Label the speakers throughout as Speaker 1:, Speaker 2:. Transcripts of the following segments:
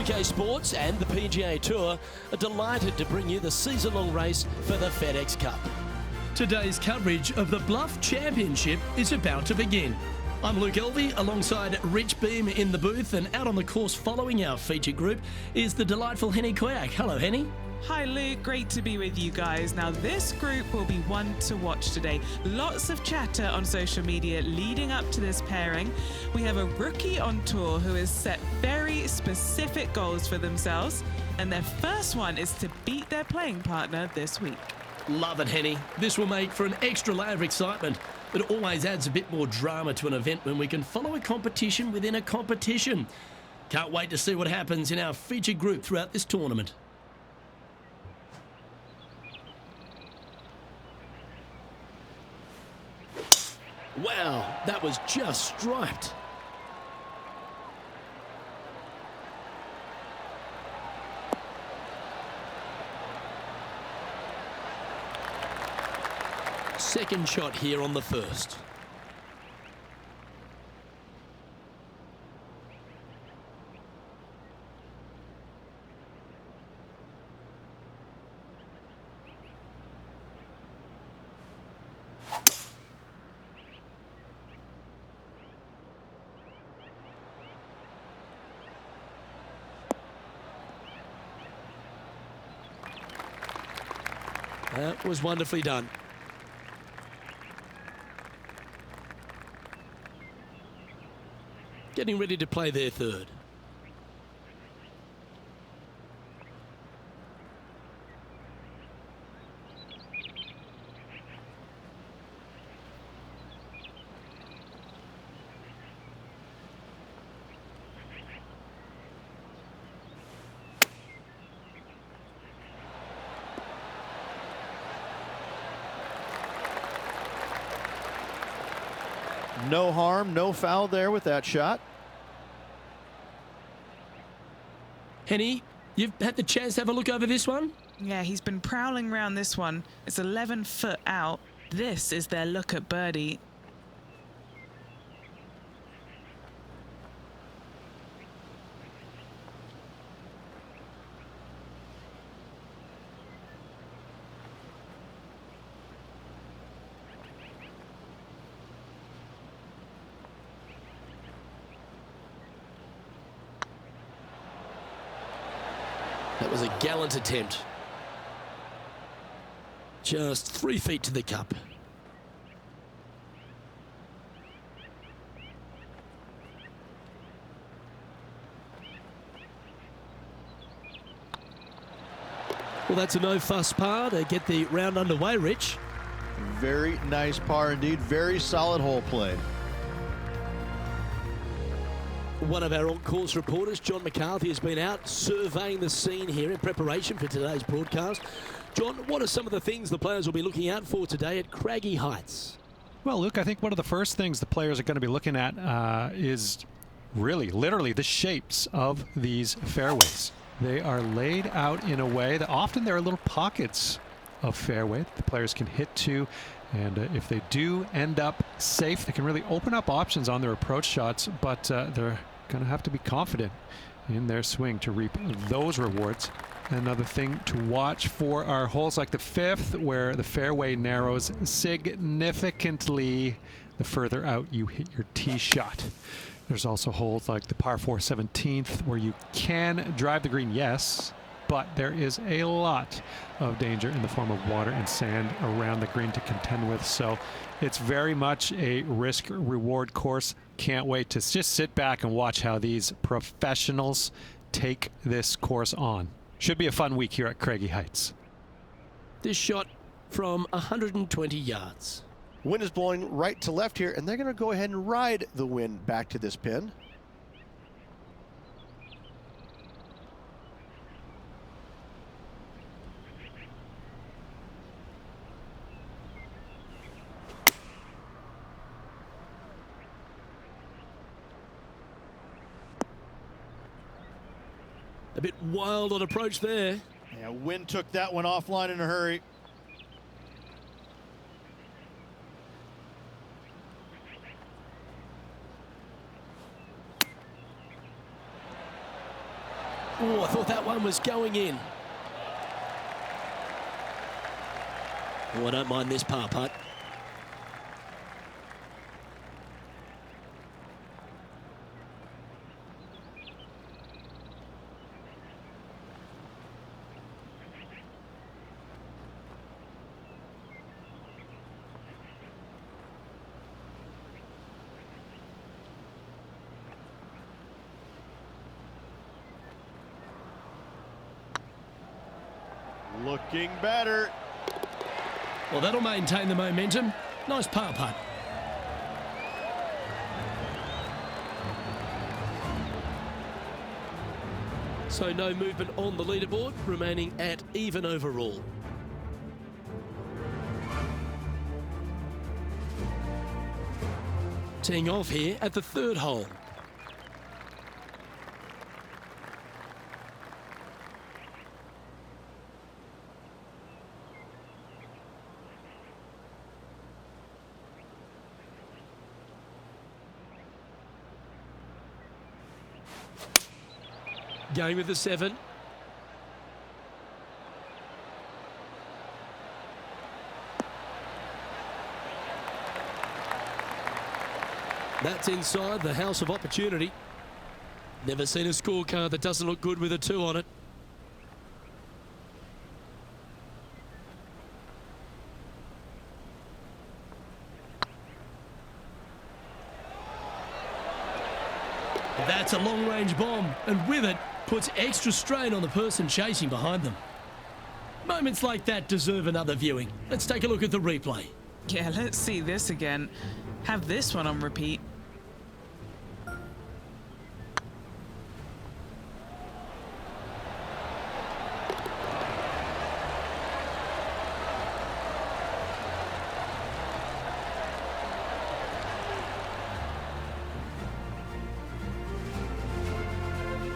Speaker 1: UK Sports and the PGA Tour are delighted to bring you the season-long race for the Fedex Cup. Today's coverage of the Bluff Championship is about to begin. I'm Luke Elvey alongside Rich Beam in the booth, and out on the course following our feature group is the delightful Henny Koyak. Hello, Henny.
Speaker 2: Hi Luke, great to be with you guys. Now this group will be one to watch today. Lots of chatter on social media leading up to this pairing. We have a rookie on tour who has set very specific goals for themselves, and their first one is to beat their playing partner this week.
Speaker 1: Love it, Henny. This will make for an extra layer of excitement. It always adds a bit more drama to an event when we can follow a competition within a competition. Can't wait to see what happens in our featured group throughout this tournament. Wow, that was just striped. Second shot here on the first. That was wonderfully done. Getting ready to play their third.
Speaker 3: No harm, no foul there with that shot.
Speaker 1: Henny, you've had the chance to have a look over this one?
Speaker 2: Yeah, he's been prowling around this one. It's 11 foot out. This is their look at birdie.
Speaker 1: That was a gallant attempt. Just 3 feet to the cup. Well, that's a no-fuss par to get the round underway, Rich.
Speaker 3: Very nice par indeed. Very solid hole play.
Speaker 1: One of our on-course reporters, John McCarthy, has been out surveying the scene here in preparation for today's broadcast. John, what are some of the things the players will be looking out for today at Craggy Heights?
Speaker 4: Well, Luke, I think one of the first things the players are going to be looking at is really, literally, the shapes of these fairways. They are laid out in a way that often there are little pockets of fairway that the players can hit to. And if they do end up safe, they can really open up options on their approach shots, but they're going to have to be confident in their swing to reap those rewards. Another thing to watch for are holes like the fifth, where the fairway narrows significantly the further out you hit your tee shot. There's also holes like the par 4 17th, where you can drive the green, yes, but there is a lot of danger in the form of water and sand around the green to contend with. So it's very much a risk-reward course. Can't wait to just sit back and watch how these professionals take this course on. Should be a fun week here at Craggy Heights.
Speaker 1: This shot from 120 yards.
Speaker 3: Wind is blowing right to left here, and they're going to go ahead and ride the wind back to this pin.
Speaker 1: A bit wild on approach there.
Speaker 3: Yeah, wind took that one offline in a hurry.
Speaker 1: Oh, I thought that one was going in. Oh, I don't mind this par putt.
Speaker 3: Looking better.
Speaker 1: Well, that'll maintain the momentum. Nice par putt. So no movement on the leaderboard, remaining at even overall. Teeing off here at the third hole. Going with the 7. That's inside the house of opportunity. Never seen a scorecard that doesn't look good with a 2 on it. That's a long-range bomb, and with it, puts extra strain on the person chasing behind them. Moments like that deserve another viewing. Let's take a look at the replay.
Speaker 2: Yeah, let's see this again. Have this one on repeat.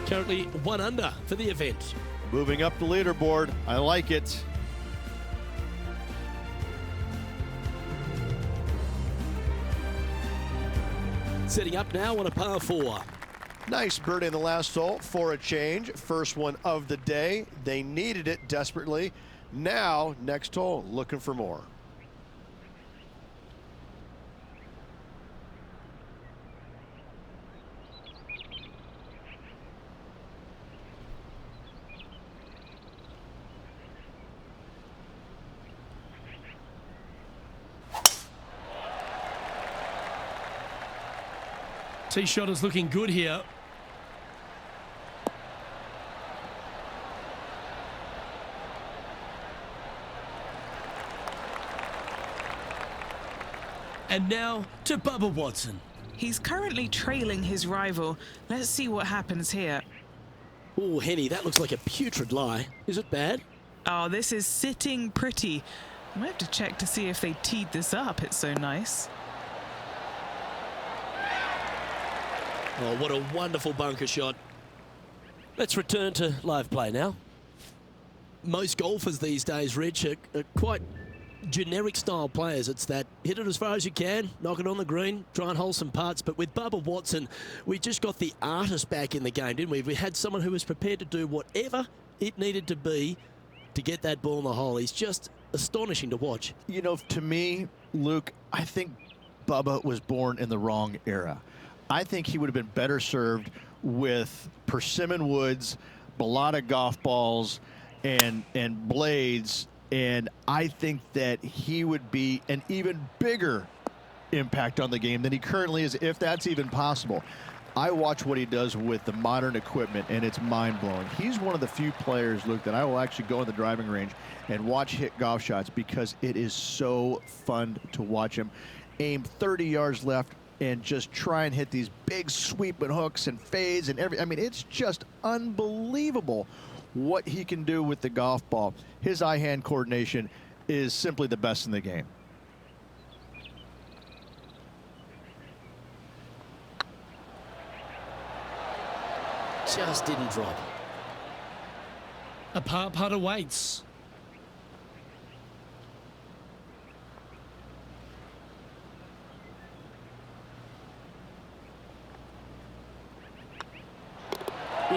Speaker 1: Currently 1 under for the event.
Speaker 3: Moving up the leaderboard. I like it.
Speaker 1: Setting up now on a par 4.
Speaker 3: Nice birdie in the last hole for a change. First one of the day. They needed it desperately. Now, next hole, looking for more.
Speaker 1: Tee shot is looking good here. And now to Bubba Watson.
Speaker 2: He's currently trailing his rival. Let's see what happens here.
Speaker 1: Oh, Henny, that looks like a putrid lie. Is it bad?
Speaker 2: Oh, this is sitting pretty. I might have to check to see if they teed this up. It's so nice.
Speaker 1: Oh, what a wonderful bunker shot. Let's return to live play now. Most golfers these days, Rich, are quite generic style players. It's that hit it as far as you can, knock it on the green, try and hold some putts. But with Bubba Watson, we just got the artist back in the game, didn't we? We had someone who was prepared to do whatever it needed to be to get that ball in the hole. He's just astonishing to watch.
Speaker 5: You know, to me, Luke, I think Bubba was born in the wrong era. I think he would have been better served with persimmon woods, balata golf balls, and blades. And I think that he would be an even bigger impact on the game than he currently is, if that's even possible. I watch what he does with the modern equipment, and it's mind-blowing. He's one of the few players, Luke, that I will actually go in the driving range and watch hit golf shots because it is so fun to watch him aim 30 yards left and just try and hit these big sweeping hooks and fades and everything. I mean, it's just unbelievable what he can do with the golf ball. His eye-hand coordination is simply the best in the game.
Speaker 1: Just didn't drop. A par putt awaits.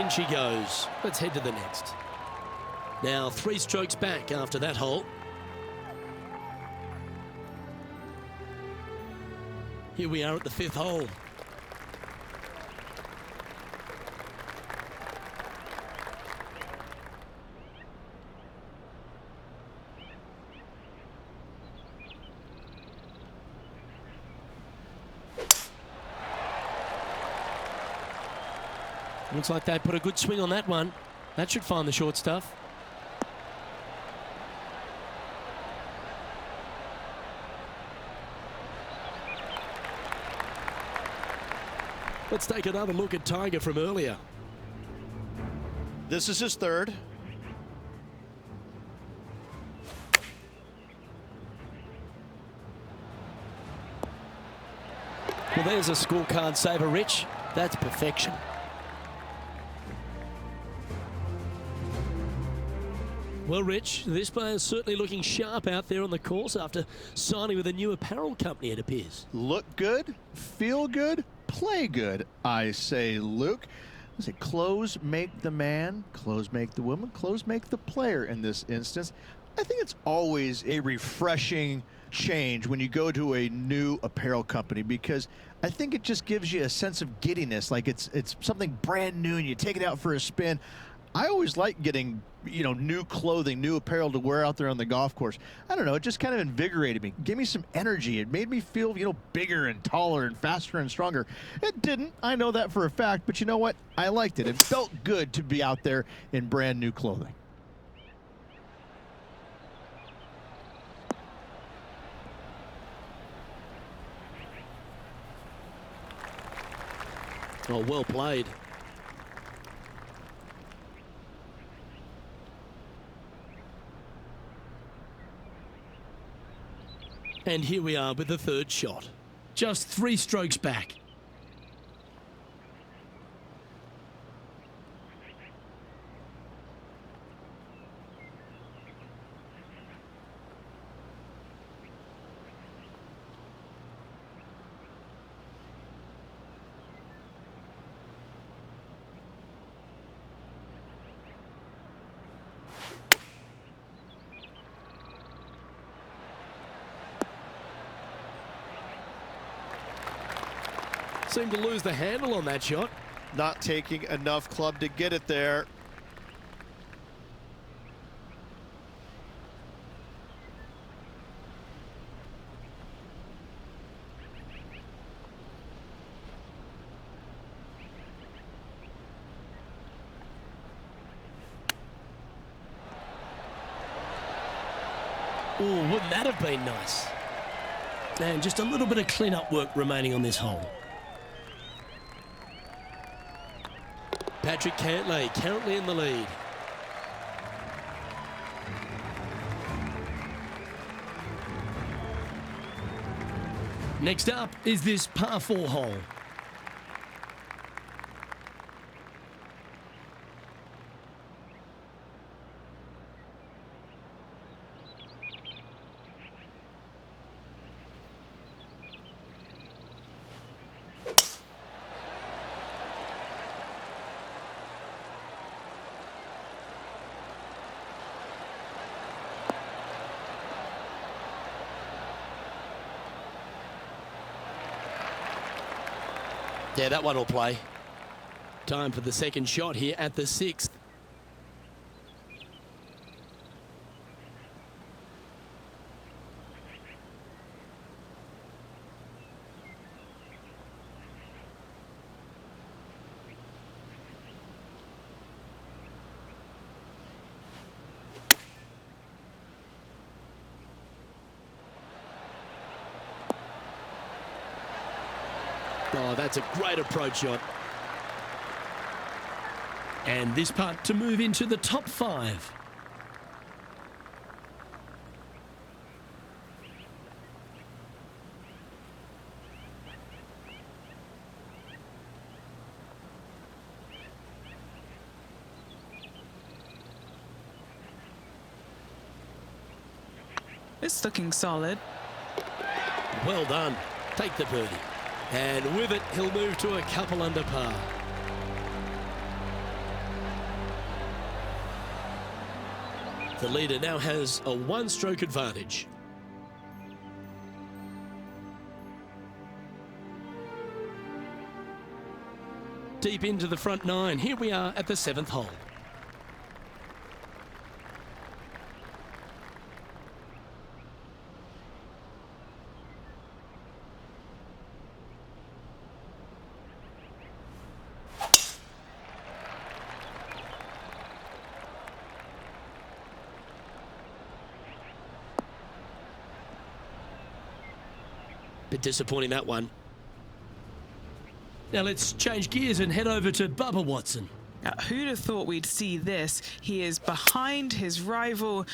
Speaker 1: in she goes. Let's head to the next. Now 3 strokes back after that hole. Here we are at the 5th hole. Looks like they put a good swing on that one. That should find the short stuff. Let's take another look at Tiger from earlier.
Speaker 3: This is his 3rd.
Speaker 1: Well, there's a scorecard saver, Rich. That's perfection. Well, Rich, this player's certainly looking sharp out there on the course after signing with a new apparel company, it appears.
Speaker 5: Look good, feel good, play good, I say, Luke. I say clothes make the man, clothes make the woman, clothes make the player in this instance. I think it's always a refreshing change when you go to a new apparel company, because I think it just gives you a sense of giddiness, like it's something brand new and you take it out for a spin. I always like getting, you know, new clothing, new apparel to wear out there on the golf course. I don't know, it just kind of invigorated me, gave me some energy. It made me feel, you know, bigger and taller and faster and stronger. It didn't, I know that for a fact, but you know what? I liked it. It felt good to be out there in brand new clothing.
Speaker 1: Oh, well played. And here we are with the 3rd shot. Just 3 strokes back. Seemed to lose the handle on that shot.
Speaker 3: Not taking enough club to get it there.
Speaker 1: Oh, wouldn't that have been nice? And just a little bit of clean-up work remaining on this hole. Patrick Cantlay currently in the lead. Next up is this par 4 hole. Yeah, that one will play. Time for the 2nd shot here at the 6th. Oh, that's a great approach shot. And this putt to move into the top 5.
Speaker 2: It's looking solid.
Speaker 1: Well done. Take the birdie. And with it, he'll move to a couple under par. The leader now has a one-stroke advantage. Deep into the front nine. Here we are at the 7th hole. Bit disappointing, that one. Now let's change gears and head over to Bubba Watson.
Speaker 2: Now, who'd have thought we'd see this? He is behind his rival.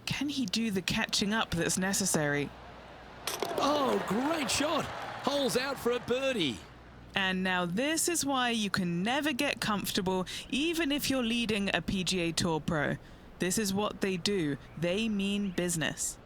Speaker 2: Can he do the catching up that's necessary?
Speaker 1: Oh, great shot. Holes out for a birdie.
Speaker 2: And now this is why you can never get comfortable, even if you're leading a PGA Tour pro. This is what they do. They mean business.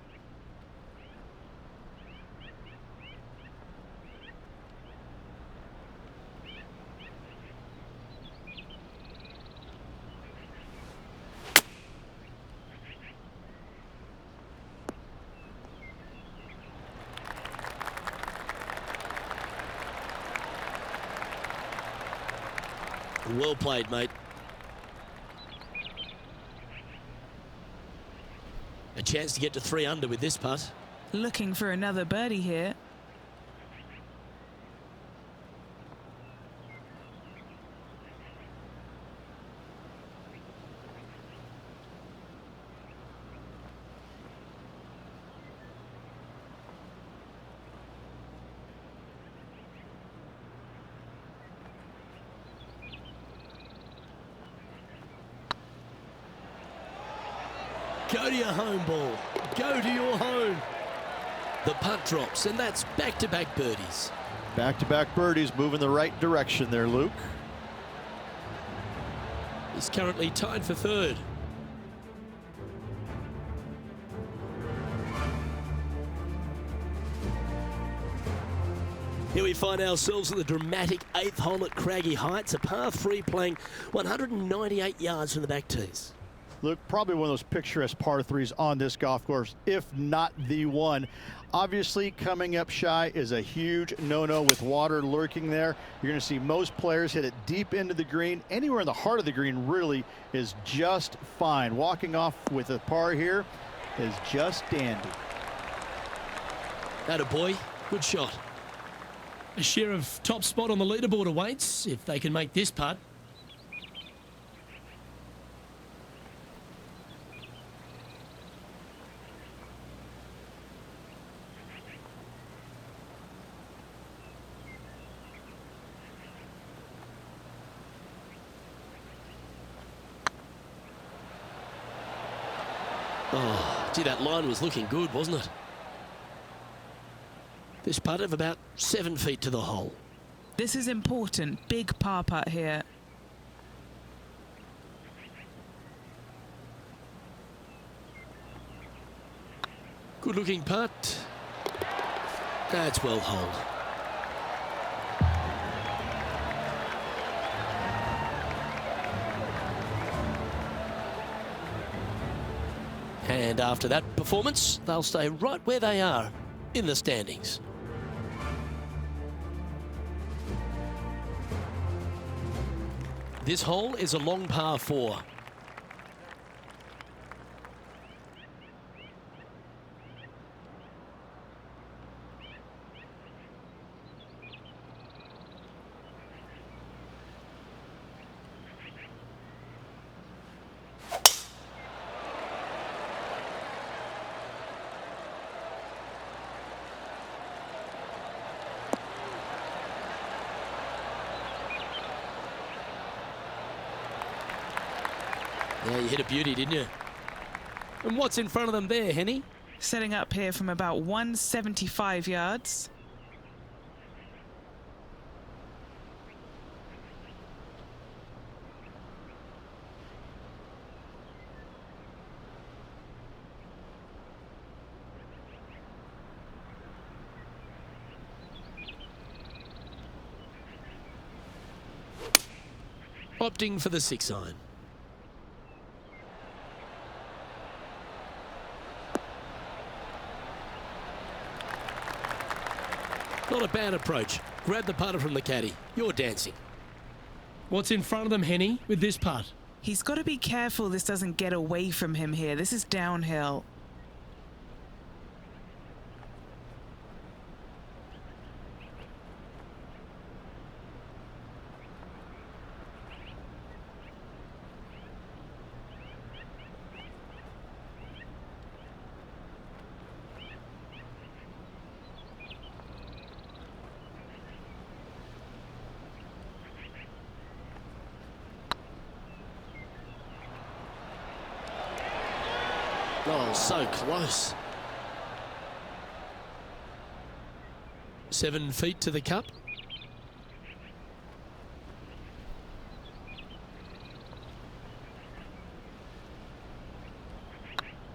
Speaker 1: Well played, mate. A chance to get to 3 under with this putt.
Speaker 2: Looking for another birdie here.
Speaker 1: Go to your home ball. Go to your home. The putt drops, and that's back-to-back birdies.
Speaker 5: Back-to-back birdies, moving the right direction there, Luke.
Speaker 1: He's currently tied for 3rd. Here we find ourselves at the dramatic 8th hole at Craggy Heights, a par 3 playing 198 yards from the back tees.
Speaker 5: Look, probably one of those picturesque par 3s on this golf course, if not the one. Obviously, coming up shy is a huge no-no with water lurking there. You're going to see most players hit it deep into the green. Anywhere in the heart of the green really is just fine. Walking off with a par here is just dandy.
Speaker 1: Atta boy, good shot. A share of top spot on the leaderboard awaits if they can make this putt. Oh, gee, that line was looking good, wasn't it? This putt of about 7 feet to the hole.
Speaker 2: This is important. Big par putt here.
Speaker 1: Good looking putt. That's well holed. And after that performance, they'll stay right where they are in the standings. This hole is a long par 4. Yeah, you hit a beauty, didn't you? And what's in front of them there, Henny?
Speaker 2: Setting up here from about 175 yards.
Speaker 1: Opting for the 6 iron. Not a bad approach. Grab the putter from the caddy. You're dancing. What's in front of them, Henny, with this putt?
Speaker 2: He's got to be careful this doesn't get away from him here. This is downhill.
Speaker 1: Oh, so close. 7 feet to the cup.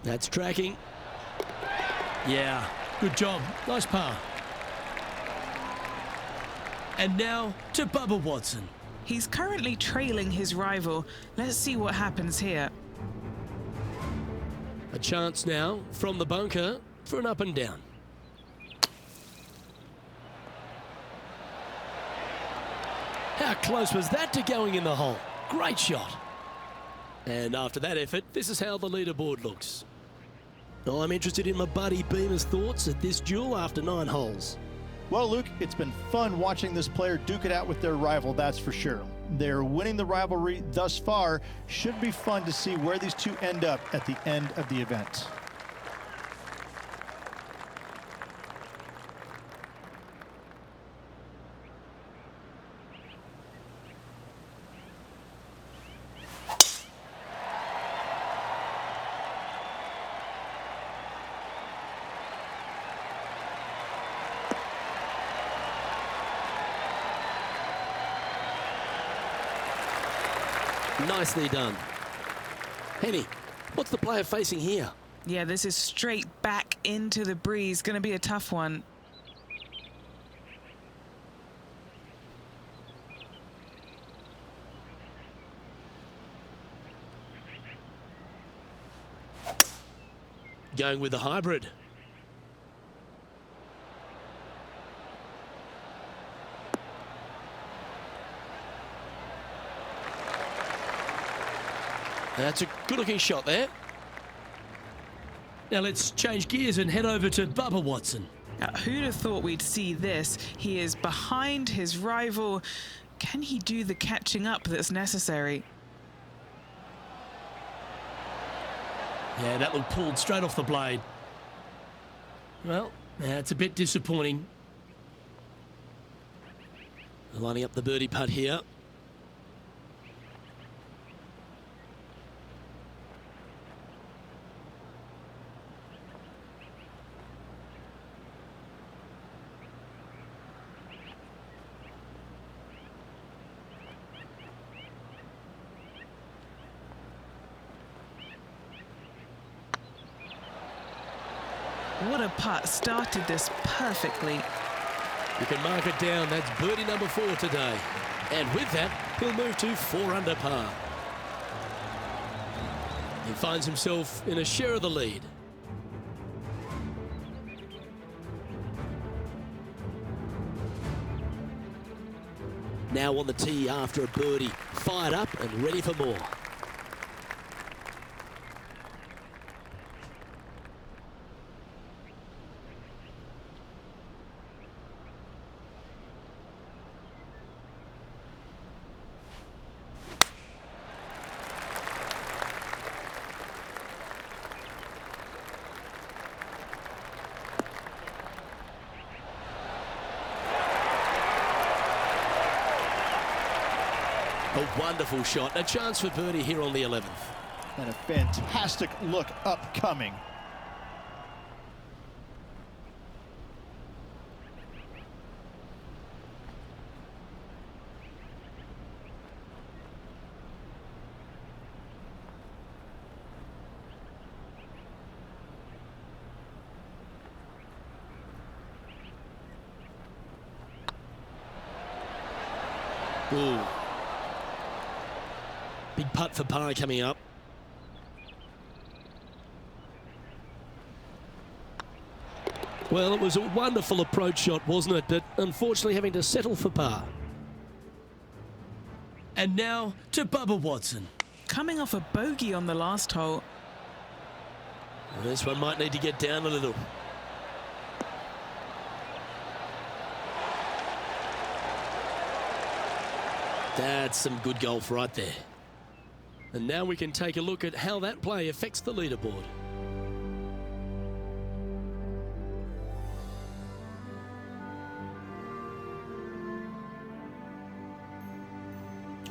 Speaker 1: That's tracking. Yeah, good job. Nice par. And now to Bubba Watson.
Speaker 2: He's currently trailing his rival. Let's see what happens here.
Speaker 1: A chance now from the bunker for an up and down. How close was that to going in the hole? Great shot. And after that effort, this is how the leaderboard looks. I'm interested in my buddy Beamer's thoughts at this duel after 9 holes.
Speaker 5: Well, Luke, it's been fun watching this player duke it out with their rival, that's for sure. They're winning the rivalry thus far. Should be fun to see where these two end up at the end of the event.
Speaker 1: Nicely done. Henny, what's the player facing here?
Speaker 2: Yeah, this is straight back into the breeze. Going to be a tough one.
Speaker 1: Going with the hybrid. That's a good-looking shot there. Now let's change gears and head over to Bubba Watson.
Speaker 2: Now, who'd have thought we'd see this? He is behind his rival. Can he do the catching up that's necessary?
Speaker 1: Yeah, that one pulled straight off the blade. Well, that's a bit disappointing. Lining up the birdie putt here.
Speaker 2: What a putt. Started this perfectly.
Speaker 1: You can mark it down. That's birdie number 4 today. And with that, he'll move to 4 under par. He finds himself in a share of the lead. Now on the tee after a birdie. Fired up and ready for more. A wonderful shot. A chance for birdie here on the 11th.
Speaker 5: And a fantastic look upcoming.
Speaker 1: Ooh. Big putt for par coming up. Well, it was a wonderful approach shot, wasn't it? But unfortunately having to settle for par. And now to Bubba Watson.
Speaker 2: Coming off a bogey on the last hole.
Speaker 1: Well, this one might need to get down a little. That's some good golf right there. And now we can take a look at how that play affects the leaderboard.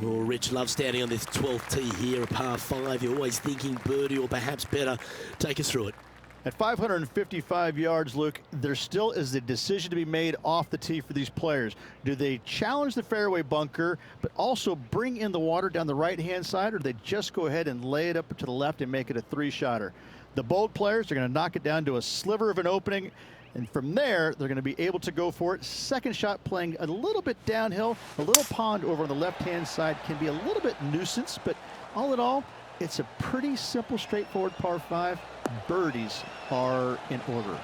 Speaker 1: Oh, Rich loves standing on this 12th tee here, a par 5. You're always thinking birdie or perhaps better. Take us through it.
Speaker 5: At 555 yards, Luke, there still is a decision to be made off the tee for these players. Do they challenge the fairway bunker, but also bring in the water down the right-hand side, or do they just go ahead and lay it up to the left and make it a 3-shotter? The bold players are going to knock it down to a sliver of an opening, and from there, they're going to be able to go for it. Second shot playing a little bit downhill. A little pond over on the left-hand side can be a little bit nuisance, but all in all, it's a pretty simple, straightforward par 5. Birdies are in order.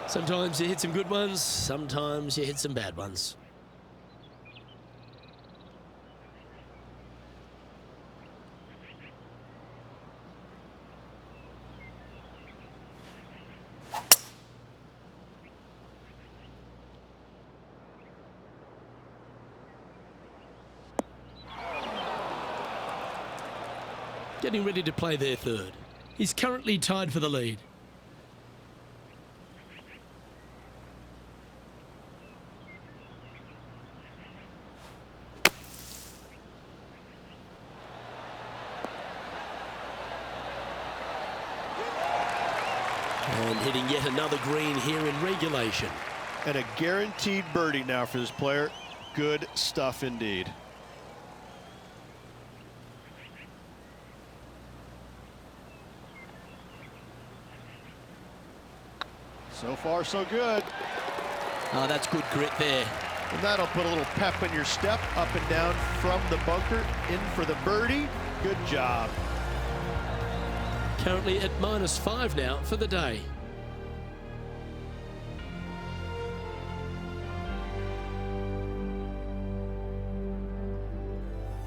Speaker 1: Sometimes you hit some good ones, sometimes you hit some bad ones. Getting ready to play their third. He's currently tied for the lead. And hitting yet another green here in regulation.
Speaker 3: And a guaranteed birdie now for this player. Good stuff indeed. So far, so good.
Speaker 1: Oh, that's good grit there.
Speaker 3: And that'll put a little pep in your step, up and down from the bunker, in for the birdie. Good job.
Speaker 1: Currently at -5 now for the day.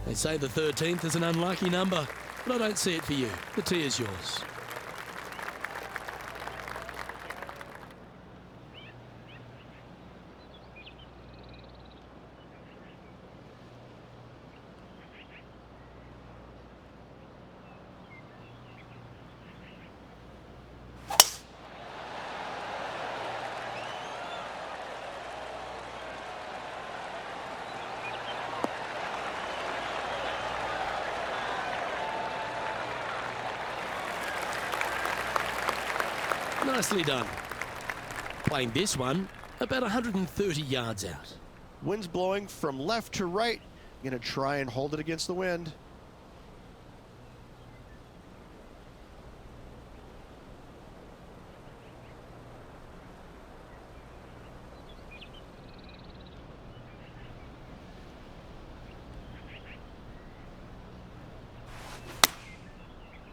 Speaker 1: They say the 13th is an unlucky number, but I don't see it for you. The tee is yours. Nicely done. Playing this one about 130 yards out.
Speaker 3: Wind's blowing from left to right. Gonna try and hold it against the wind.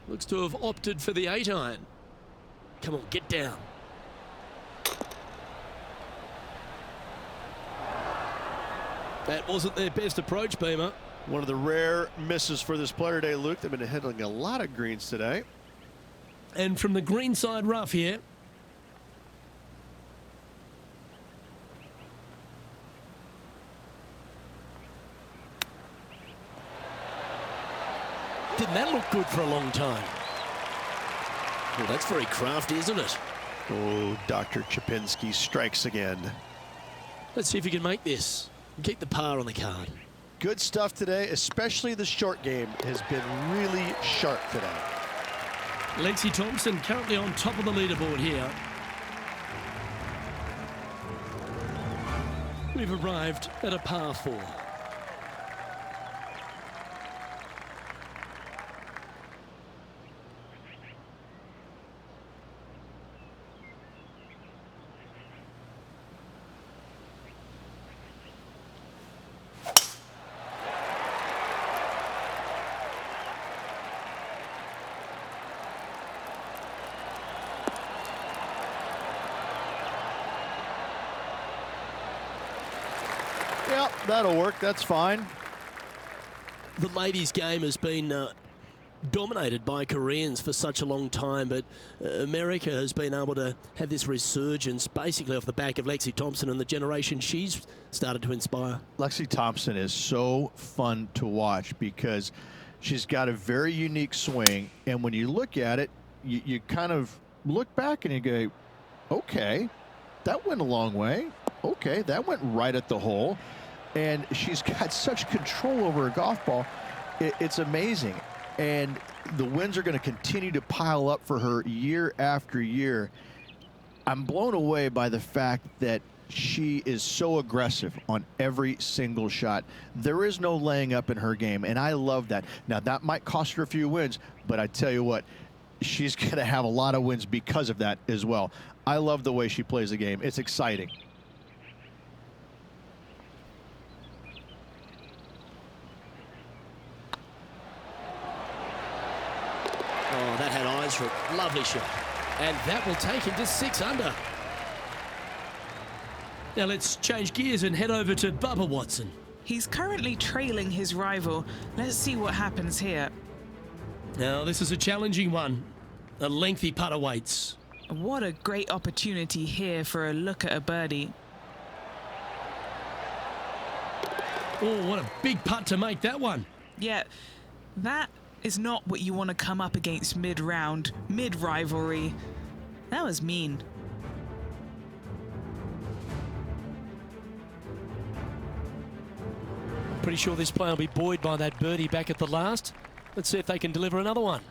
Speaker 1: Looks to have opted for the 8-iron. Come on, get down. That wasn't their best approach, Beamer.
Speaker 3: One of the rare misses for this player today, Luke. They've been handling a lot of greens today.
Speaker 1: And from the green side rough here. Didn't that look good for a long time? Well, that's very crafty, isn't it?
Speaker 3: Oh, Dr. Chapinski strikes again.
Speaker 1: Let's see if he can make this and keep the par on the card.
Speaker 3: Good stuff today, especially the short game has been really sharp today.
Speaker 1: Lexi Thompson currently on top of the leaderboard here. We've arrived at a par 4.
Speaker 5: Yeah, that'll work. That's fine.
Speaker 1: The ladies' game has been dominated by Koreans for such a long time, but America has been able to have this resurgence basically off the back of Lexi Thompson and the generation she's started to inspire.
Speaker 5: Lexi Thompson is so fun to watch because she's got a very unique swing, and when you look at it, you kind of look back and you go, okay, that went a long way. Okay, that went right at the hole. And she's got such control over her golf ball. It's amazing. And the wins are going to continue to pile up for her year after year. I'm blown away by the fact that she is so aggressive on every single shot. There is no laying up in her game, and I love that. Now, that might cost her a few wins, but I tell you what, she's going to have a lot of wins because of that as well. I love the way she plays the game. It's exciting.
Speaker 1: Oh, that had eyes for a lovely shot. And that will take him to 6 under. Now let's change gears and head over to Bubba Watson.
Speaker 2: He's currently trailing his rival. Let's see what happens here.
Speaker 1: Now this is a challenging one. A lengthy putt awaits.
Speaker 2: What a great opportunity here for a look at a birdie.
Speaker 1: Oh, what a big putt to make that one.
Speaker 2: Yeah, that is not what you want to come up against mid-round, mid-rivalry. That was mean.
Speaker 1: Pretty sure this player will be buoyed by that birdie back at the last. Let's see if they can deliver another one.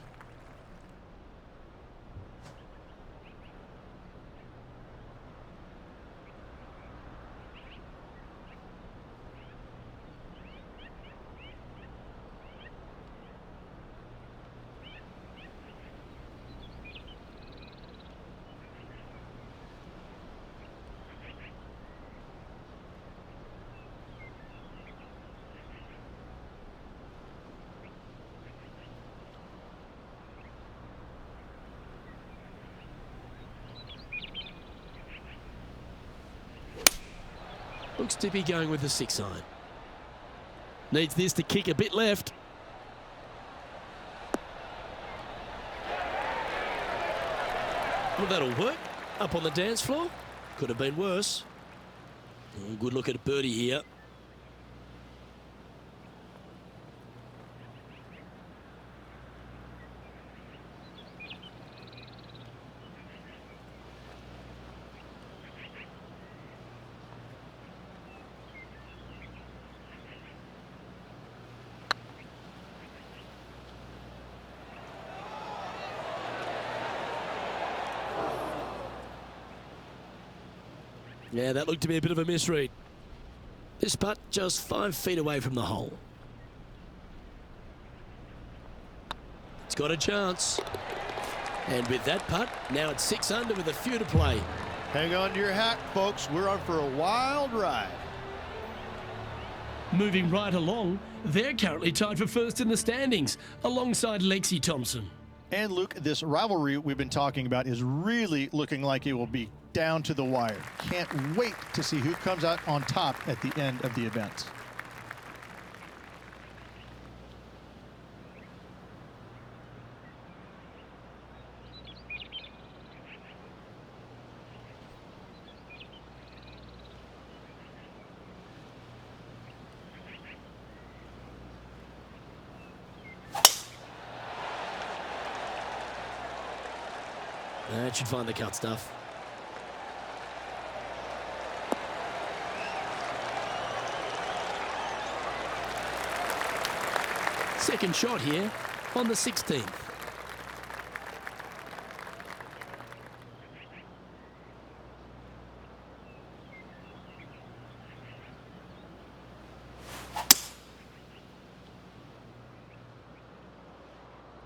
Speaker 1: Looks to be going with the 6-iron. Needs this to kick a bit left. Well, that'll work. Up on the dance floor. Could have been worse. Oh, good look at a birdie here. Yeah, that looked to be a bit of a misread. This putt just 5 feet away from the hole. It's got a chance. And with that putt, now it's 6 under with a few to play.
Speaker 3: Hang on to your hat, folks. We're on for a wild ride.
Speaker 1: Moving right along, they're currently tied for first in the standings, alongside Lexi Thompson.
Speaker 5: And Luke, this rivalry we've been talking about is really looking like it will be down to the wire. Can't wait to see who comes out on top at the end of the event.
Speaker 1: That should find the cut stuff. Second shot here on the 16th.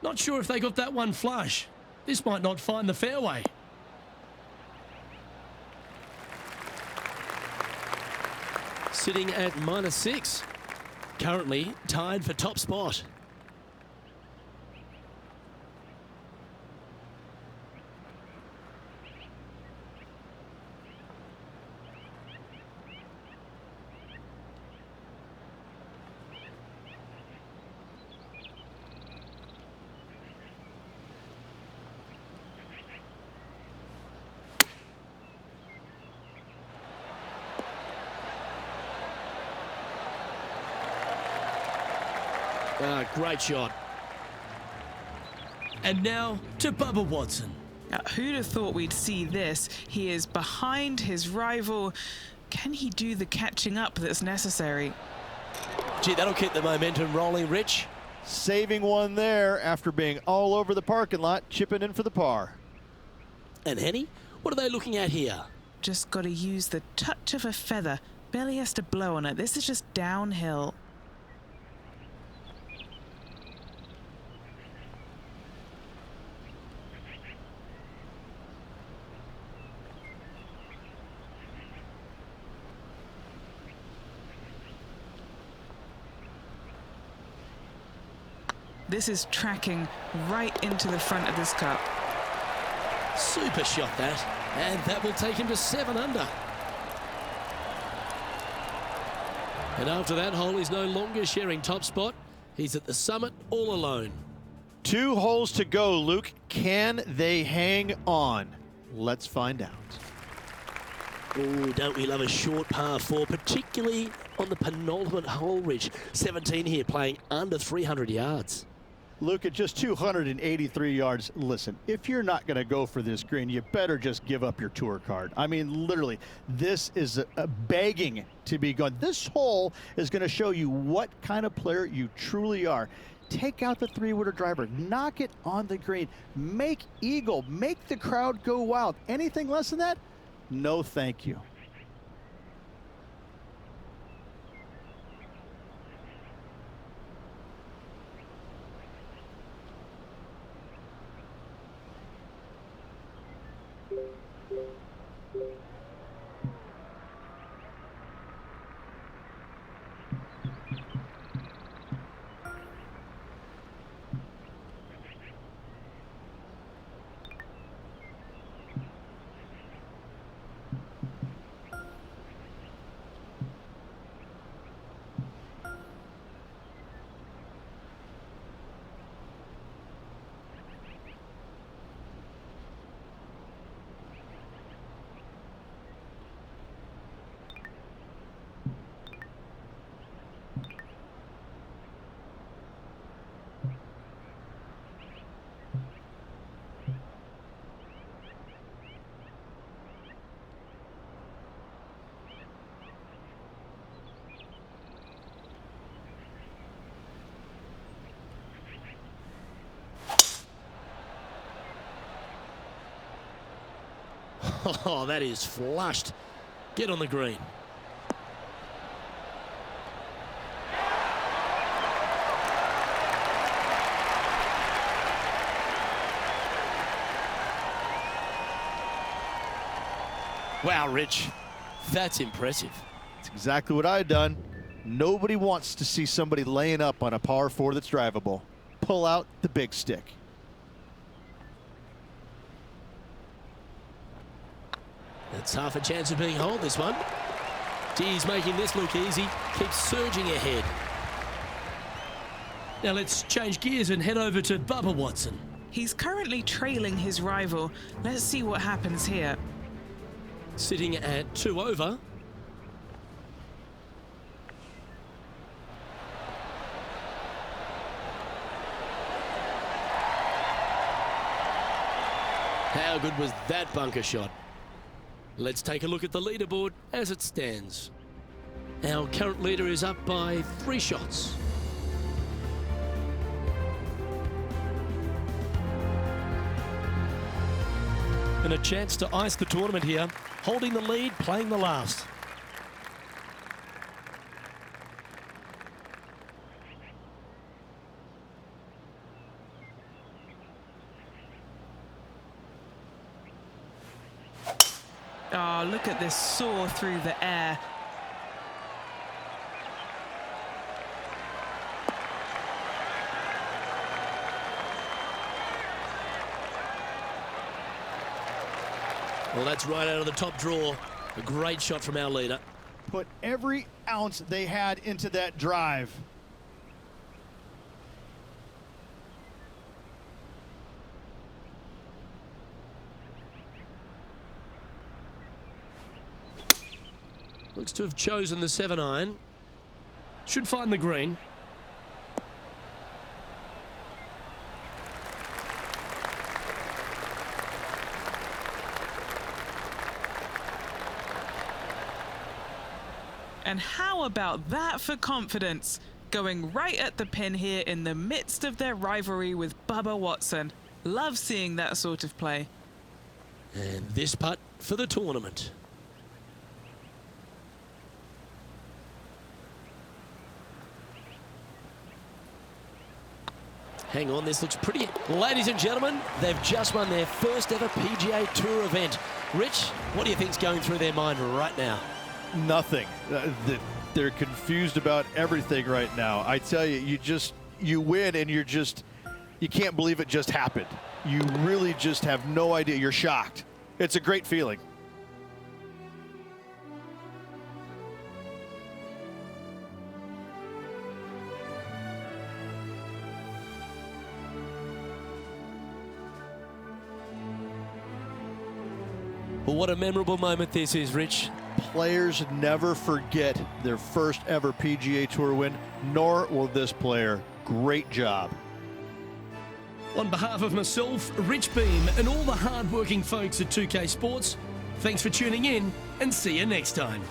Speaker 1: Not sure if they got that one flush. This might not find the fairway. Sitting at -6. Currently tied for top spot. Great shot. And now to Bubba Watson.
Speaker 2: Now, who'd have thought we'd see this? He is behind his rival. Can he do the catching up that's necessary?
Speaker 1: Gee, that'll keep the momentum rolling, Rich.
Speaker 5: Saving one there after being all over the parking lot, chipping in for the par.
Speaker 1: And Henny, what are they looking at here?
Speaker 2: Just got to use the touch of a feather. Barely has to blow on it. This is just downhill. This is tracking right into the front of this cup.
Speaker 1: Super shot that, and that will take him to 7 under. And after that hole, he's no longer sharing top spot. He's at the summit all alone.
Speaker 5: 2 holes to go, Luke. Can they hang on? Let's find out.
Speaker 1: Oh, don't we love a short par 4, particularly on the penultimate hole, Rich. 17 here, playing under 300 yards.
Speaker 5: Luke, at just 283 yards, listen, if you're not going to go for this green, you better just give up your tour card. I mean, literally, this is a begging to be gone. This hole is going to show you what kind of player you truly are. Take out the 3-wooder driver, knock it on the green, make eagle, make the crowd go wild. Anything less than that? No, thank you.
Speaker 1: Oh, that is flushed. Get on the green. Wow, Rich, that's impressive.
Speaker 5: That's exactly what I had done. Nobody wants to see somebody laying up on a par 4 that's drivable. Pull out the big stick.
Speaker 1: That's half a chance of being holed, this one. Gee, he's making this look easy. Keeps surging ahead. Now let's change gears and head over to Bubba Watson.
Speaker 2: He's currently trailing his rival. Let's see what happens here.
Speaker 1: Sitting at 2 over. How good was that bunker shot? Let's take a look at the leaderboard as it stands. Our current leader is up by 3 shots. And a chance to ice the tournament here, holding the lead, playing the last.
Speaker 2: Oh, look at this soar through the air.
Speaker 1: Well, that's right out of the top draw. A great shot from our leader.
Speaker 5: Put every ounce they had into that drive.
Speaker 1: Looks to have chosen the 7-iron. Should find the green.
Speaker 2: And how about that for confidence? Going right at the pin here in the midst of their rivalry with Bubba Watson. Love seeing that sort of play.
Speaker 1: And this putt for the tournament. Hang on, this looks pretty. Ladies and gentlemen, they've just won their first ever PGA Tour event. Rich, what do you think's going through their mind right now?
Speaker 3: Nothing. They're confused about everything right now. I tell you, you win and you can't believe it just happened. You really just have no idea. You're shocked. It's a great feeling.
Speaker 1: Well, what a memorable moment this is, Rich.
Speaker 3: Players never forget their first ever PGA Tour win, nor will this player. Great job.
Speaker 1: On behalf of myself, Rich Beam, and all the hard-working folks at 2K Sports, thanks for tuning in, and see you next time.